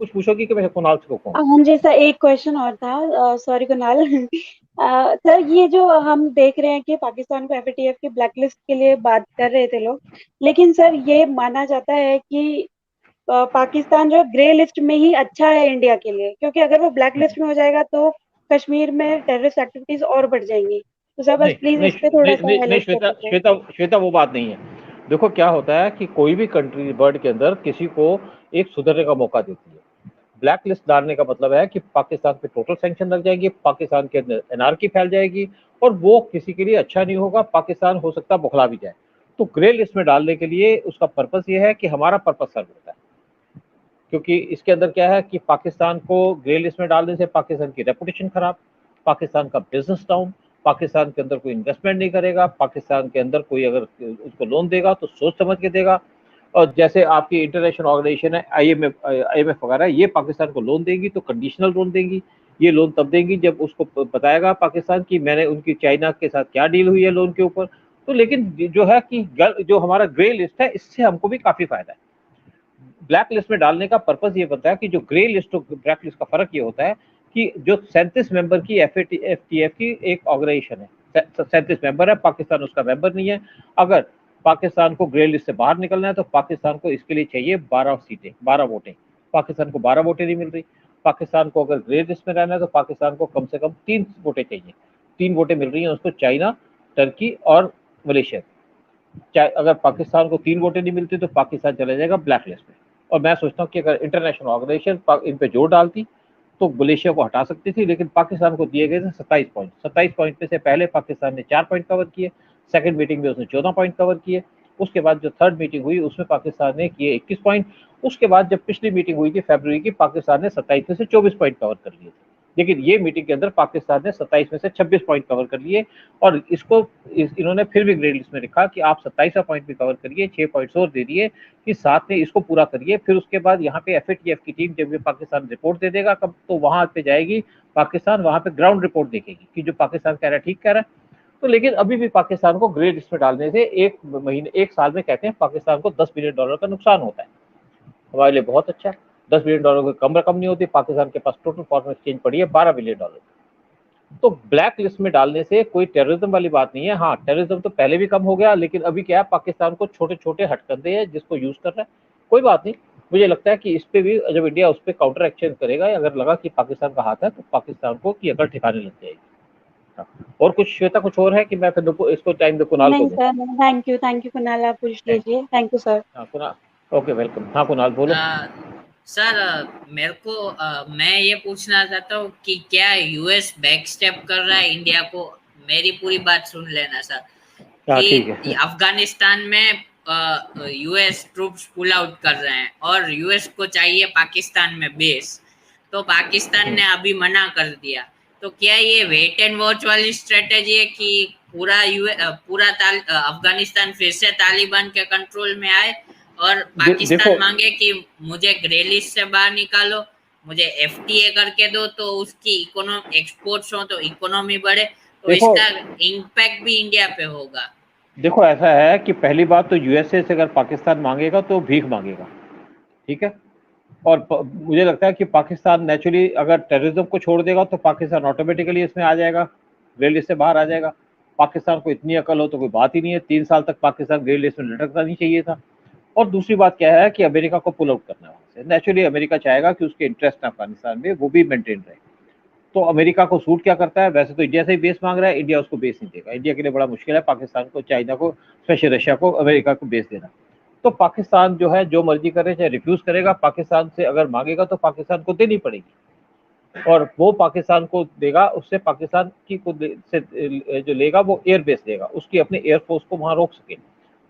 कुछ पूछोगी कि मैं कुणाल से कहूँ? हाँ जी सर, एक क्वेश्चन और था, सॉरी कुणाल। सर ये जो हम देख रहे हैं कि पाकिस्तान को एफएटीएफ की ब्लैक लिस्ट के लिए बात कर रहे थे लोग, लेकिन सर ये माना जाता है कि पाकिस्तान जो ग्रे लिस्ट में ही अच्छा है इंडिया के लिए, क्योंकि अगर वो ब्लैक लिस्ट में हो जाएगा तो कश्मीर में टेररिस्ट एक्टिविटीज और बढ़ जाएंगी। तो सर बस नहीं प्लीज नहीं इस पे थोड़ा नहीं सा नहीं नहीं, हाईलाइट कर श्वेता दीजिए। श्वेता श्वेता वो बात नहीं है। देखो क्या होता है कि कोई भी कंट्री वर्ल्ड के अंदर किसी को एक सुधरने का मौका देती है। ब्लैक लिस्ट डालने का मतलब है कि पाकिस्तान पे टोटल सैंक्शन लग जाएगी, पाकिस्तान के अंदर एनार्की फैल जाएगी और वो किसी के लिए अच्छा नहीं होगा, पाकिस्तान हो सकता है बौखला भी जाए। तो ग्रे लिस्ट में डालने के लिए उसका पर्पस ये है कि हमारा पर्पस सर्व होता है, क्योंकि इसके अंदर क्या है कि पाकिस्तान को ग्रे लिस्ट में डालने से पाकिस्तान की रेपुटेशन खराब, पाकिस्तान का बिजनेस डाउन, पाकिस्तान के अंदर कोई इन्वेस्टमेंट नहीं करेगा, पाकिस्तान के अंदर कोई अगर उसको लोन देगा तो सोच समझ के देगा। और जैसे आपकी इंटरनेशनल ऑर्गेनाइजेशन है आईएमएफ वगैरह, ये पाकिस्तान को लोन देंगी तो कंडीशनल लोन देंगी। ये लोन तब देंगी जब उसको बताएगा पाकिस्तान की मैंने उनकी चाइना के साथ क्या डील हुई है लोन के ऊपर। तो लेकिन जो है कि जो हमारा ग्रे लिस्ट है इससे हमको भी काफी फायदा है। ब्लैक लिस्ट में डालने का पर्पस ये बनता है कि जो ग्रे लिस्ट और ब्लैक लिस्ट का फर्क ये होता है कि जो 37 मेंबर की एफएटीएफ की एक ऑर्गेनाइजेशन है, 37 मेंबर है, पाकिस्तान उसका मेंबर नहीं है। अगर पाकिस्तान को ग्रे लिस्ट से बाहर निकलना है तो पाकिस्तान को इसके लिए चाहिए 12 सीटें, 12 वोटें। पाकिस्तान को 12 वोटें नहीं मिल रही। पाकिस्तान को अगर ग्रे लिस्ट में रहना है तो पाकिस्तान को कम से कम 3 वोटें चाहिए। 3 वोटें मिल रही हैं उसको चाइना, टर्की और मलेशिया। अगर पाकिस्तान को 3 वोटें नहीं मिलती तो पाकिस्तान चला जाएगा ब्लैक लिस्ट में। और मैं सोचता हूँ कि अगर इंटरनेशनल ऑर्गेनाइजेशन इन पे जोर डालती तो मलेशिया को हटा सकती थी, लेकिन पाकिस्तान को दिए गए थे 27 पॉइंट। 27 पॉइंट में से पहले पाकिस्तान ने 4 पॉइंट कवर किए, सेकंड मीटिंग में उसने 14 पॉइंट कवर किए, उसके बाद जो थर्ड मीटिंग हुई उसमें पाकिस्तान ने किए 21 पॉइंट। उसके बाद जब पिछली मीटिंग हुई थी फरवरी की, पाकिस्तान ने 27 में से 24 पॉइंट कवर कर लिए थे। लेकिन ये मीटिंग के अंदर पाकिस्तान ने 27 में से 26 पॉइंट कवर कर लिए। और इन्होंने फिर भी ग्रेड लिस्ट में लिखा कि आप 27वां पॉइंट भी कवर करिए, 6 पॉइंट्स और दे दिए कि साथ में इसको पूरा करिए। फिर उसके बाद यहाँ पे एफएटीएफ की टीम जब पाकिस्तान रिपोर्ट दे देगा कब, तो वहां पे जाएगी पाकिस्तान, वहां पे ग्राउंड रिपोर्ट देखेगी कि जो पाकिस्तान कह रहा है ठीक कह रहा है। तो लेकिन अभी भी पाकिस्तान को ग्रे लिस्ट में डालने से एक साल में कहते हैं पाकिस्तान को $10 बिलियन का नुकसान होता है। हमारे लिए बहुत अच्छा है। $10 बिलियन की कम रकम नहीं होती। पाकिस्तान के पास टोटल फॉरेन एक्सचेंज पड़ी है $12 बिलियन। तो ब्लैक लिस्ट में डालने से कोई टेररिज्म वाली बात नहीं है। हाँ, टेररिज्म तो पहले भी कम हो गया, लेकिन अभी क्या है पाकिस्तान को छोटे छोटे हथकंडे हैं जिसको यूज कर रहा है। कोई बात नहीं, मुझे लगता है कि इस पे भी जब इंडिया उस पर काउंटर एक्शन करेगा, अगर लगा कि पाकिस्तान का हाथ है तो पाकिस्तान को की अकड़ ठिकाने लग जाएगी। हाँ। और कुछ श्वेता, कुछ और है कि मैं फिर इसको टाइम दे कुणाल को नहीं दूं? सर, थैंक यू कुणाल, आप पूछ थैंक लीजिए। Thank you sir. हाँ कुणाल, ओके वेलकम। हाँ कुणाल बोलो। सर मेरे को मैं ये पूछना चाहता हूँ कि क्या यूएस बैक स्टेप कर रहा है इंडिया को? मेरी पूरी बात सुन लेना सर। हाँ ठीक कि है। अफगानिस्तान में यूएस ट्रूप्स पुल आउट कर रहे हैं और यूएस को चाहिए पाकिस्तान में बेस, तो पाकिस्तान ने अभी मना कर दिया। तो क्या ये वेट एंड वॉच वाली स्ट्रेटेजी है कि पूरा अफगानिस्तान फिर से तालिबान के कंट्रोल में आए और पाकिस्तान मांगे कि मुझे ग्रे लिस्ट से बाहर निकालो, मुझे एफटीए करके दो तो उसकी एक्सपोर्ट्स हो तो इकोनॉमी बढ़े, तो इसका इम्पैक्ट भी इंडिया पे होगा। देखो ऐसा है कि पहली बात तो यूएसए से अगर पाकिस्तान मांगेगा तो भीख मांगेगा, ठीक है। और मुझे लगता है कि पाकिस्तान नेचुरली अगर टेररिज्म को छोड़ देगा तो पाकिस्तान ऑटोमेटिकली इसमें आ जाएगा, ग्रे लिस्ट से बाहर आ जाएगा। पाकिस्तान को इतनी अकल हो तो कोई बात ही नहीं है, 3 साल तक पाकिस्तान ग्रे लिस्ट में लटकना नहीं चाहिए था। और दूसरी बात क्या है कि अमेरिका को पुल आउट करना है वहाँ से। नेचुरली अमेरिका चाहेगा कि उसके इंटरेस्ट अफगानिस्तान में वो भी मेंटेन रहे। तो अमेरिका को सूट क्या करता है, वैसे तो इंडिया से ही बेस मांग रहा है, इंडिया उसको बेस नहीं देगा। इंडिया के लिए बड़ा मुश्किल है पाकिस्तान को, चाइना को, स्पेशली रशिया को, अमेरिका को बेस देना। तो पाकिस्तान जो है जो मर्जी करे, चाहे रिफ्यूज करेगा, पाकिस्तान से अगर मांगेगा तो पाकिस्तान को देनी पड़ेगी। और वो पाकिस्तान को देगा, उससे पाकिस्तान की से जो लेगा वो एयर बेस देगा, उसकी अपने एयरफोर्स को वहां रोक सके।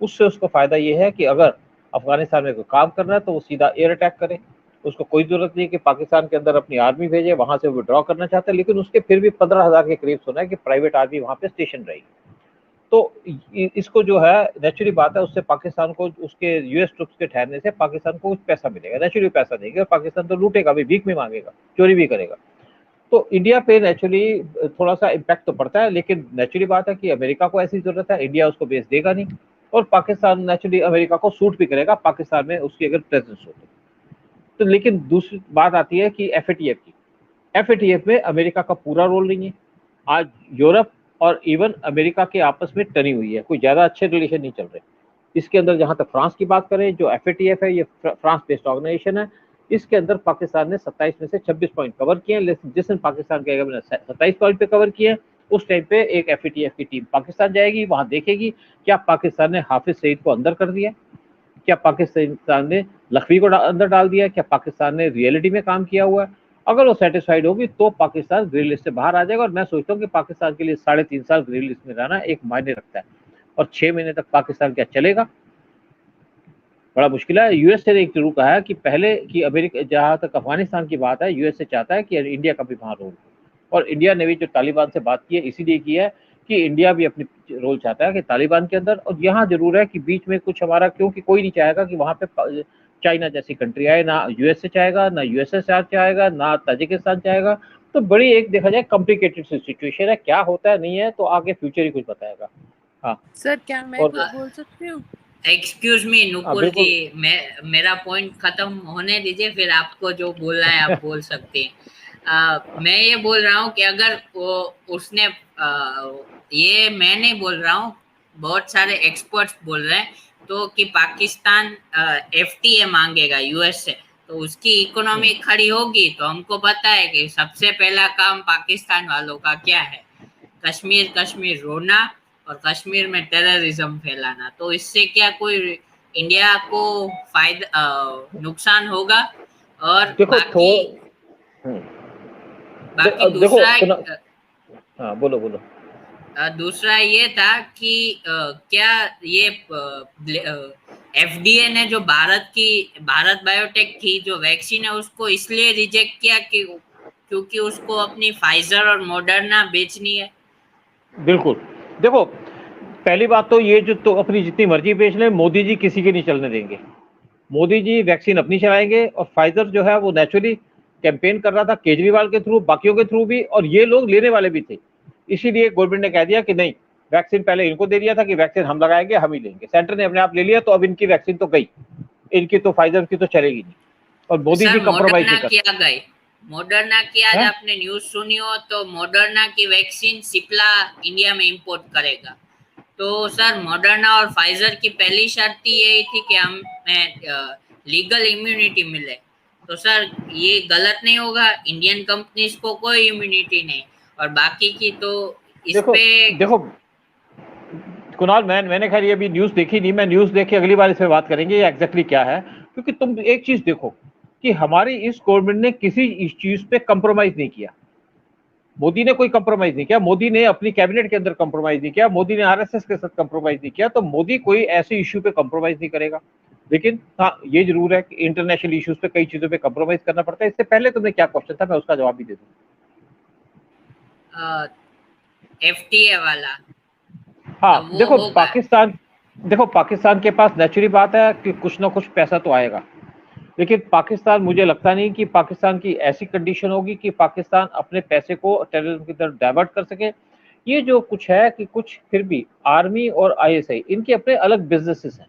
उससे उसको फायदा ये है कि अगर अफगानिस्तान में कोई काम करना है तो वो सीधा एयर अटैक करे। उसको कोई जरूरत नहीं कि पाकिस्तान के अंदर अपनी आर्मी भेजे, वहां से विड्रॉ करना चाहता है, लेकिन उसके फिर भी 15,000 के करीब सुना है कि प्राइवेट आर्मी वहां पे स्टेशन रहेगी। तो इसको जो है नेचुरली बात है, उससे पाकिस्तान को उसके यूएस ट्रुप्स के ठहरने से पाकिस्तान को कुछ पैसा मिलेगा, नेचुरली पैसा देंगे। और पाकिस्तान तो लूटेगा भी, भीख भी मांगेगा, चोरी भी करेगा। तो इंडिया पे नेचुरली थोड़ा सा इम्पैक्ट तो पड़ता है, लेकिन नेचुरली बात है कि अमेरिका को ऐसी जरूरत है, इंडिया उसको बेस देगा नहीं। और पाकिस्तान नेचुरली अमेरिका को सूट भी करेगा पाकिस्तान में उसकी अगर प्रेजेंस हो तो। तो लेकिन दूसरी बात आती है कि एफएटीएफ की। एफएटीएफ में अमेरिका का पूरा रोल नहीं है। आज यूरोप और इवन अमेरिका के आपस में टनी हुई है, कोई ज़्यादा अच्छे रिलेशन नहीं चल रहे। इसके अंदर जहाँ तक फ्रांस की बात करें, जो एफएटीएफ है ये फ्रांस बेस्ड ऑर्गेनाइजेशन है, इसके अंदर पाकिस्तान ने 27 में से 26 पॉइंट कवर किए हैं। लेकिन जिस दिन पाकिस्तान के 27 पॉइंट पे कवर किए हैं, उस टाइम पे एक एफएटीएफ की टीम पाकिस्तान जाएगी, वहां देखेगी क्या पाकिस्तान ने हाफिज सईद को अंदर कर दिया, क्या पाकिस्तान ने लखवी को अंदर डाल दिया, क्या पाकिस्तान ने रियलिटी में काम किया हुआ है। अगर वो सेटिस्फाइड होगी तो पाकिस्तान ग्रीन लिस्ट से बाहर आ जाएगा। और मैं सोचता हूँ कि पाकिस्तान के लिए 3.5 साल ग्रीन लिस्ट में रहना एक मायने रखता है, और 6 महीने तक पाकिस्तान क्या चलेगा, बड़ा मुश्किल है। यूएसए ने एक जरूर कहा है कि पहले कि अमेरिका, जहां तक अफगानिस्तान की बात है, यूएसए चाहता है कि इंडिया का भी वहां रोल हो, और इंडिया ने भी जो तालिबान से बात की है इसीलिए की है कि इंडिया भी अपनी रोल चाहता है कि तालिबान के अंदर। और यहाँ जरूर है कि बीच में कुछ हमारा, क्योंकि कोई नहीं चाहेगा कि वहां पे चाइना जैसी कंट्री आए, ना यूएसए चाहेगा, ना यूएसएसआर चाहेगा, ना ताजिकिस्तान चाहेगा। तो बड़ी एक देखा जाए कॉम्प्लिकेटेड सिचुएशन है, क्या होता है नहीं है तो आगे फ्यूचर ही कुछ बताएगा। हाँ सर, क्या मैं और कुछ बोल सकती हूँ? एक्सक्यूज मी नुपुर बिल्कुल। जी, मेरा पॉइंट खत्म होने दीजिए, फिर आपको जो बोलना है आप बोल सकते हैं। मैं ये बोल रहा हूँ कि अगर वो उसने ये मैं नहीं बोल रहा हूँ, बहुत सारे एक्सपर्ट्स बोल रहे हैं तो कि पाकिस्तान एफटीए मांगेगा यूएस से, तो उसकी इकोनॉमी खड़ी होगी। तो हमको पता है कि सबसे पहला काम पाकिस्तान वालों का क्या है, कश्मीर कश्मीर रोना और कश्मीर में टेररिज्म फैलाना। तो इससे क्या कोई इंडिया को फायदा नुकसान होगा? और देखो बाकी दूसरा हाँ बोलो बोलो। दूसरा ये था कि क्या ये एफडीए ने जो भारत बायोटेक की जो वैक्सीन है उसको इसलिए रिजेक्ट किया कि क्योंकि उसको अपनी फाइजर और मॉडर्ना बेचनी है। बिल्कुल। देखो पहली बात तो ये जो तो अपनी जितनी मर्जी बेच लें, मोदी जी किसी के नहीं चलने देंगे। मोदी जी वैक्सीन अपनी चलाएंगे, और फाइजर जो है वो नेचुरली कैंपेन कर रहा था केजरीवाल के थ्रू, बाकियों के थ्रू भी, और ये लोग लेने वाले भी थे। इसीलिए गवर्नमेंट ने कह दिया कि नहीं, वैक्सीन पहले इनको दे दिया था कि वैक्सीन हम लगाएंगे, हम ही लेंगे। सेंटर ने अपने आप ले लिया, तो अब इनकी वैक्सीन तो गई, इनकी तो फाइजर की तो चलेगी नहीं। और मोदी जी कंप्रोमाइज नहीं करते। मॉडर्ना की आज आपने न्यूज सुनी हो तो मॉडर्ना की वैक्सीन सिप्ला इंडिया में इंपोर्ट करेगा। तो सर मॉडर्ना और फाइजर की पहली शर्त यही थी कि हमें लीगल इम्यूनिटी मिले। तो सर ये गलत नहीं होगा, इंडियन कंपनीज को कोई इम्यूनिटी नहीं, और बाकी की तो इस पे देखो कुणाल, मैंने खैर ये अभी न्यूज देखी नहीं, मैं न्यूज देख के अगली बार इस पे बात करेंगे ये एग्जैक्टली क्या है। क्योंकि तुम एक चीज देखो कि हमारी इस गवर्नमेंट ने किसी इस चीज पे कंप्रोमाइज नहीं किया। मोदी ने कोई कंप्रोमाइज नहीं किया, मोदी ने अपनी कैबिनेट के अंदर कंप्रोमाइज नहीं किया, मोदी ने आरएसएस के साथ कंप्रोमाइज नहीं किया। तो मोदी कोई ऐसे इश्यू पे कंप्रोमाइज नहीं करेगा। लेकिन हाँ ये जरूर है कि इंटरनेशनल इश्यूज पे कई चीजों पे कंप्रोमाइज करना पड़ता है। इससे पहले तुमने क्या क्वेश्चन था, मैं उसका जवाब भी दे दूं। एफटीए वाला। हाँ देखो पाकिस्तान के पास नेचुरल बात है कि कुछ ना कुछ पैसा तो आएगा, लेकिन पाकिस्तान, मुझे लगता नहीं कि पाकिस्तान की ऐसी कंडीशन होगी कि पाकिस्तान अपने पैसे को टेररिज्म की तरफ डाइवर्ट कर सके। ये जो कुछ है कि कुछ फिर भी आर्मी और आईएसआई इनके अपने अलग बिजनेसेस हैं,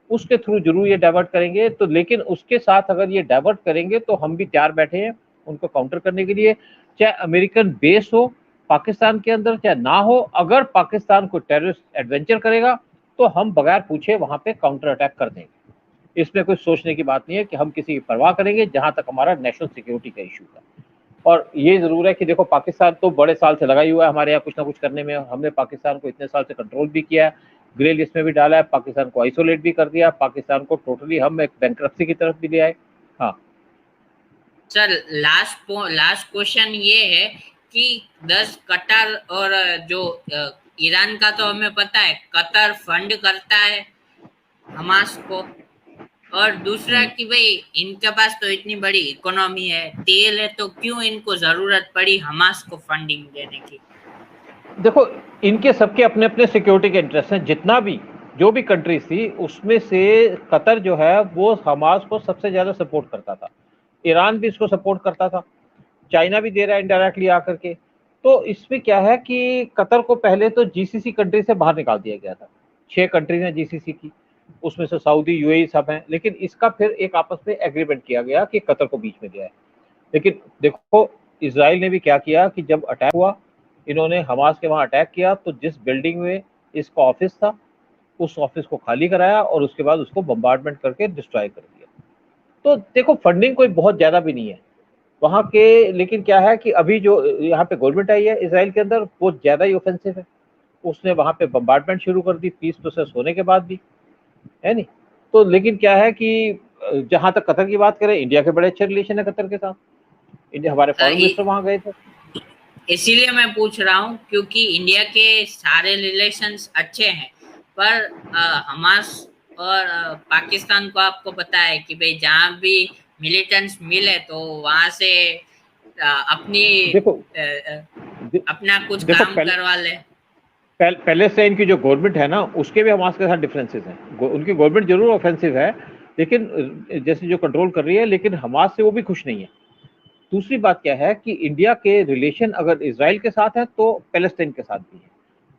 उसके थ्रू जरूर ये डाइवर्ट करेंगे। तो लेकिन उसके साथ अगर ये डाइवर्ट करेंगे तो हम भी तैयार बैठे हैं उनको काउंटर करने के लिए, चाहे अमेरिकन बेस हो पाकिस्तान के अंदर चाहे ना हो। अगर पाकिस्तान को टेररिस्ट एडवेंचर करेगा तो हम बगैर पूछे वहां पे काउंटर अटैक कर देंगे। इसमें कोई सोचने की बात नहीं है कि हम किसी की परवाह करेंगे, जहां तक हमारा नेशनल सिक्योरिटी का इशू है। और ये जरूर है कि देखो पाकिस्तान तो बड़े साल से लगा ही हुआ है हमारे यहाँ कुछ ना कुछ करने में। हमने पाकिस्तान को इतने साल से कंट्रोल भी किया है, ग्रे लिस्ट में भी डाला है, पाकिस्तान को आइसोलेट भी कर दिया, पाकिस्तान को टोटली हम एक बैंकरप्सी की तरफ भी ले आए। हाँ सर लास्ट क्वेश्चन ये है कि 10 कतर और जो ईरान का तो हमें पता है, कतर फंड करता है हमास को, और दूसरा कि भाई इनके पास तो इतनी बड़ी इकोनॉमी है, तेल है, तो क्यों इनको जरूरत पड़ी हमास को फंडिंग देने की? देखो इनके सबके अपने अपने सिक्योरिटी के इंटरेस्ट हैं। जितना भी जो भी कंट्रीज थी उसमें से कतर जो है वो हमास को सबसे ज्यादा सपोर्ट करता था, ईरान भी इसको सपोर्ट करता था, चाइना भी दे रहा है इनडायरेक्टली आकर के। तो इसमें क्या है कि कतर को पहले तो जीसीसी कंट्री से बाहर निकाल दिया गया था। 6 कंट्रीज हैं जीसीसी की, उसमें से सऊदी, यूएई सब हैं, लेकिन इसका फिर एक आपस में एग्रीमेंट किया गया कि कतर को बीच में गया है। लेकिन देखो इसराइल ने भी क्या किया कि जब अटैक हुआ, इन्होंने हमास के वहाँ अटैक किया, तो जिस बिल्डिंग में इसका ऑफिस था उस ऑफिस को खाली कराया और उसके बाद उसको बम्बार्डमेंट करके डिस्ट्रॉय कर दिया। तो देखो फंडिंग कोई बहुत ज़्यादा भी नहीं है वहाँ के, लेकिन क्या है कि अभी जो यहाँ पे गवर्नमेंट आई है इसराइल के अंदर वो ज़्यादा ही ऑफेंसिव है। उसने वहाँ पे बम्बार्डमेंट शुरू कर दी पीस प्रोसेस होने के बाद भी, है नहीं। तो लेकिन क्या है कि जहाँ तक कतर की बात करें, इंडिया के बड़े अच्छे रिलेशन है कतर के साथ। इंडिया, हमारे फॉरेन मिनिस्टर वहाँ गए थे। इसीलिए मैं पूछ रहा हूँ क्योंकि इंडिया के सारे रिलेशंस अच्छे हैं, पर हमास और पाकिस्तान को आपको पता है कि भाई जहाँ भी मिलिटेंट्स मिले तो वहां से अपनी देखो अपना कुछ देखो काम करवा ले। पैलेस्टाइन की जो गवर्नमेंट है ना उसके भी हमास के साथ डिफरेंसेस हैं। उनकी गवर्नमेंट जरूर ऑफेंसिव है, लेकिन जैसे जो कंट्रोल कर रही है, लेकिन हमास से वो भी खुश नहीं है। दूसरी बात क्या है कि इंडिया के रिलेशन अगर इसराइल के साथ है तो पैलेस्टाइन के साथ भी है।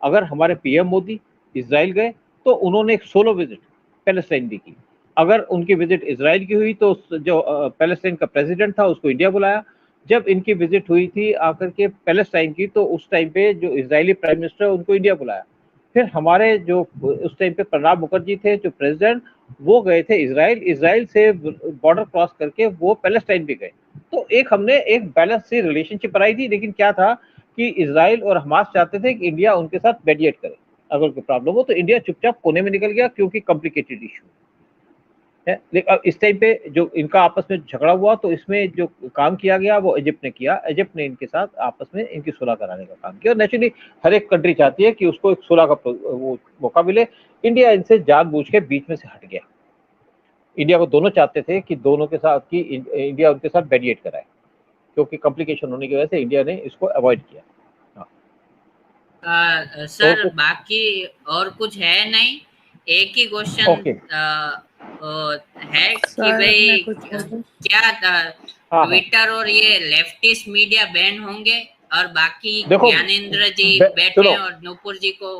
अगर हमारे पीएम मोदी इसराइल गए तो उन्होंने एक सोलो विजिट पैलेस्टाइन भी की। अगर उनकी विजिट इसराइल की हुई तो जो पैलेस्टाइन का प्रेसिडेंट था उसको इंडिया बुलाया। जब इनकी विजिट हुई थी आकर के पैलेस्टाइन की, तो उस टाइम पे जो इजरायली प्राइम मिनिस्टर है उनको इंडिया बुलाया। फिर हमारे जो उस टाइम पे प्रणब मुखर्जी थे जो प्रेसिडेंट, वो गए थे इसराइल। इसराइल से बॉर्डर क्रॉस करके वो पैलेस्टाइन भी गए। तो एक हमने एक बैलेंस सी रिलेशनशिप बनाई थी। लेकिन क्या था कि इसराइल और हमास चाहते थे कि इंडिया उनके साथ मेडिएट करे, अगर कोई प्रॉब्लम हो तो इंडिया चुपचाप कोने में निकल गया क्योंकि कॉम्प्लिकेटेड इशू है। लेकिन अब इस टाइम पे जो इनका आपस में झगड़ा हुआ तो इसमें जो काम किया गया वो इजिप्ट ने किया। इजिप्ट ने इनके साथ आपस में इनकी सुलह कराने का काम किया। और नेचुरली हर एक कंट्री चाहती है कि उसको एक सुलह का वो मौका मिले। इंडिया इनसे जानबूझ के बीच में से हट गया। इंडिया को दोनों चाहते थे कि दोनों के साथ कि इंडिया उनके साथ मेडिएट कराए, क्योंकि कॉम्प्लिकेशन होने की वजह से इंडिया ने इसको अवॉइड किया। सर बाकी और कुछ है नहीं, एक ही क्वेश्चन है कि भाई क्या ट्विटर और ये लेफ्टिस्ट मीडिया बैन होंगे और बाकी ज्ञानेंद्र जी बैठे और नूपुर जी को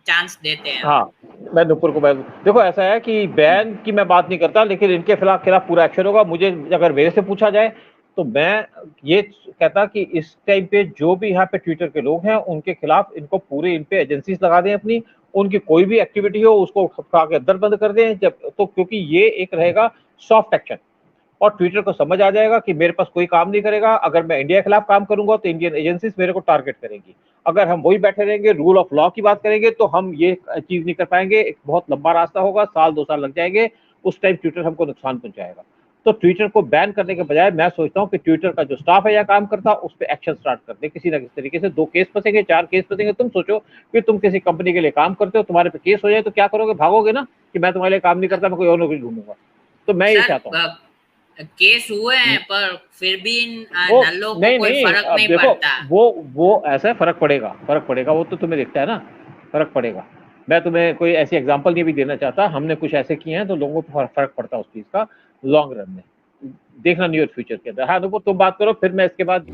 चांस देते हैं? हाँ, मैं नूपुर को बैन, देखो ऐसा है कि बैन की मैं बात नहीं करता, लेकिन इनके खिलाफ पूरा एक्शन होगा। मुझे अगर मेरे से पूछा जाए तो मैं ये कहता कि इस टाइम पे जो भी यहाँ पे ट्विटर के लोग हैं उनके खिलाफ इनको पूरे इन पे एजेंसीज लगा दें अपनी। उनकी कोई भी एक्टिविटी हो उसको खपका के अंदर बंद कर दें जब तो, क्योंकि ये एक रहेगा सॉफ्ट एक्शन और ट्विटर को समझ आ जाएगा कि मेरे पास कोई काम नहीं करेगा। अगर मैं इंडिया के खिलाफ काम करूंगा तो इंडियन एजेंसीज मेरे को टारगेट करेंगी। अगर हम वही बैठे रहेंगे रूल ऑफ लॉ की बात करेंगे तो हम ये अचीव नहीं कर पाएंगे। एक बहुत लंबा रास्ता होगा, साल 2 साल लग जाएंगे, उस टाइम ट्विटर हमको नुकसान पहुंचाएगा। तो ट्विटर को बैन करने के बजाय मैं सोचता हूँ कि ट्विटर का जो स्टाफ है या काम करता उस पर एक्शन स्टार्ट कर दे किसी ना किसी तरीके से। 2 केस फंसेंगे, 4 केस फंसेंगे। तुम सोचो कि तुम किसी कंपनी के लिए काम करते हो, तुम्हारे पे केस हो जाए तो क्या करोगे? भागोगे ना कि मैं तुम्हारे लिए काम नहीं करता, मैं कोई और नौकरी ढूंढूंगा। तो मैं ये चाहता हूँ। केस हुए हैं पर फिर भी इन नल्लों को कोई फर्क नहीं पड़ता। वो ऐसा फर्क पड़ेगा वो तो तुम्हें दिखता है ना, फर्क पड़ेगा। मैं तुम्हें कोई ऐसी एग्जांपल नहीं भी देना चाहता। हमने कुछ ऐसे किए हैं तो लोगों को फर्क पड़ता है उस चीज का लॉन्ग रन में, देखना नियर फ्यूचर के अंदर। हाँ, तुम बात करो फिर मैं इसके बाद